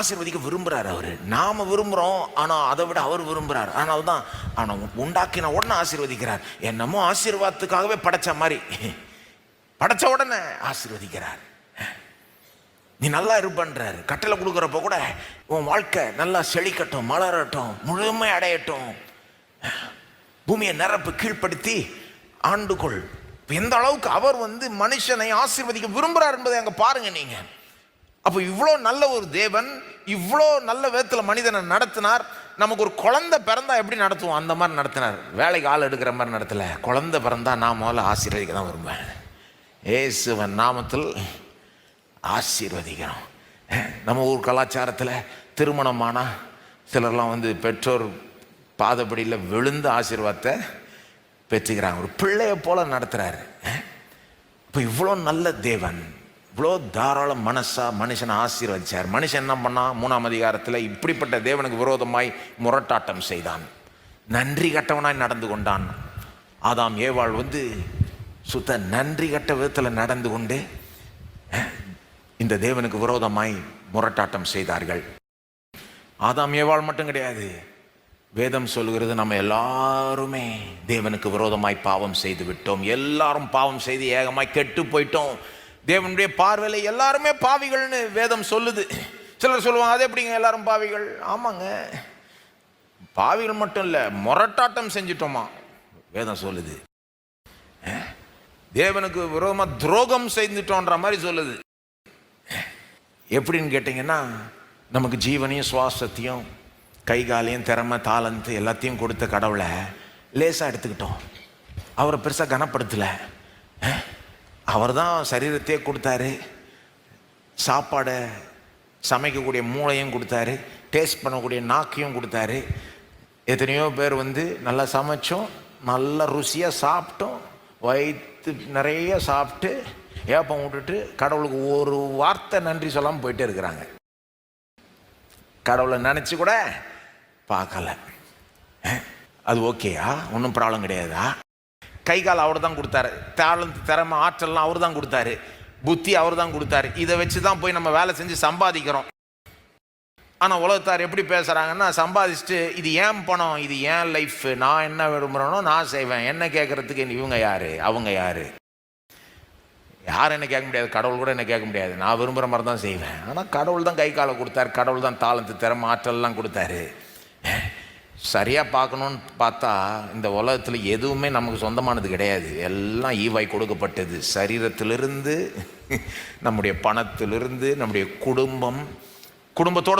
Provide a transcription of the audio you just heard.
ஆசீர்வதிக்க விரும்புறாரு அவரு. நாம விரும்புறோம், ஆனா அதை விட அவர் விரும்புறாரு. ஆனால் தான் ஆனா உண்டாக்கின உடனே ஆசீர்வதிக்கிறார். என்னமோ ஆசீர்வாதத்துக்காகவே படைச்ச மாதிரி படைச்ச உடனே ஆசீர்வதிக்கிறார். நீ நல்லா இருப்பன்றாரு. கட்டளை கொடுக்குறப்ப கூட உன் வாழ்க்கை நல்லா செழிக்கட்டும், மலரட்டும், முழுமை அடையட்டும், பூமியை நிரப்பு, கீழ்ப்படுத்தி ஆண்டுகொள். எந்த அளவுக்கு அவர் மனுஷனை ஆசீர்வதிக்க விரும்புறார் என்பதை அங்க பாருங்க நீங்க. அப்போ இவ்வளோ நல்ல ஒரு தேவன் இவ்வளோ நல்ல விதத்தில் மனிதனை நடத்தினார். நமக்கு ஒரு குழந்தை பிறந்தா எப்படி நடத்துவோம் அந்த மாதிரி நடத்தினார். வேலைக்கு ஆள் எடுக்கிற மாதிரி நடத்தல. குழந்தை பிறந்தா நான் முதல்ல ஆசீர்வதிக்க தான் விரும்புவேன். இயேசுவின் நாமத்தில் ஆசீர்வதிக்கிறோம். நம்ம ஊர் கலாச்சாரத்தில் திருமணமானா சிலர்லாம் பெற்றோர் பாதப்படியில் விழுந்து ஆசீர்வாதத்தை பெற்றுக்கிறாங்க. ஒரு பிள்ளைய போல நடத்துகிறாரு. இப்போ இவ்வளோ நல்ல தேவன் இவ்வளோ தாராள மனசா மனுஷனை ஆசீர்வதிச்சார். மனுஷன் என்ன பண்ணான்? 3ஆம் அதிகாரத்தில் இப்படிப்பட்ட தேவனுக்கு விரோதமாய் முரட்டாட்டம் செய்தான், நன்றி கட்டவனாய் நடந்து கொண்டான். ஆதாம் ஏவாள் சுத்த நன்றி கட்ட விதத்தில் நடந்து கொண்டு இந்த தேவனுக்கு விரோதமாய் முரட்டாட்டம் செய்தார்கள். ஆதாம் ஏவாள் மட்டும் கிடையாது, வேதம் சொல்லுகிறது நம்ம எல்லாருமே தேவனுக்கு விரோதமாய் பாவம் செய்து விட்டோம். எல்லாரும் பாவம் செய்து ஏகமாய் கெட்டு போயிட்டோம். தேவனுடைய பார்வையில் எல்லாருமே பாவிகள்னு வேதம் சொல்லுது. சிலர் சொல்லுவாங்க, அது எப்படிங்க எல்லாரும் பாவிகள்? ஆமாங்க, பாவிகள் மட்டும் இல்லை, முரட்டாட்டம் செஞ்சிட்டோமா வேதம் சொல்லுது. தேவனுக்கு விரோதமாக துரோகம் செய்துட்டோன்ற மாதிரி சொல்லுது. எப்படின்னு கேட்டிங்கன்னா, நமக்கு ஜீவனையும் சுவாசத்தையும் கை காலையும் திறமை தாளந்து எல்லாத்தையும் கொடுத்த கடவுளை லேசாக எடுத்துக்கிட்டோம். அவரை பெருசாக கனப்படுத்தலை. அவர் தான் சரீரத்தையே கொடுத்தாரு, சாப்பாடை சமைக்கக்கூடிய மூளையும் கொடுத்தாரு, டேஸ்ட் பண்ணக்கூடிய நாக்கையும் கொடுத்தாரு. எத்தனையோ பேர் நல்லா சமைச்சோம், நல்லா ருசியாக சாப்பிட்டோம், வயிற்று நிறைய சாப்பிட்டு ஏப்பம் விட்டுட்டு கடவுளுக்கு ஒரு வார்த்தை நன்றி சொல்லாமல் போயிட்டே இருக்கிறாங்க. கடவுளை நினச்சி கூட பார்க்கல. அது ஓகேயா? ஒன்றும் ப்ராப்ளம் கிடையாதா? கை கால் அவர் தான் கொடுத்தாரு, தாளந்து திறமை ஆற்றல்லாம் அவர் தான் கொடுத்தாரு, புத்தி அவர் தான் கொடுத்தாரு. இதை வச்சு தான் போய் நம்ம வேலை செஞ்சு சம்பாதிக்கிறோம். ஆனால் உலகத்தார் எப்படி பேசுகிறாங்கன்னா, சம்பாதிச்சுட்டு இது ஏன் பணம், இது ஏன் லைஃப், நான் என்ன விரும்புகிறேனோ நான் செய்வேன், என்ன கேட்குறதுக்கு இவங்க யார் அவங்க யார்? யாரும் என்ன கேட்க முடியாது, கடவுள் கூட என்ன கேட்க முடியாது. நான் விரும்புகிற மாதிரி தான் செய்வேன். ஆனால் கடவுள் தான் கை காலை கொடுத்தாரு, கடவுள் தான் தாளந்து திறமை ஆற்றல்லாம் கொடுத்தாரு. சரியாக பார்க்கணுன்னு பார்த்தா இந்த உலகத்தில் எதுவுமே நமக்கு சொந்தமானது கிடையாது. எல்லாம் ஈவாய் கொடுக்கப்பட்டது. சரீரத்திலிருந்து, நம்முடைய பணத்திலிருந்து, நம்முடைய குடும்பத்தோட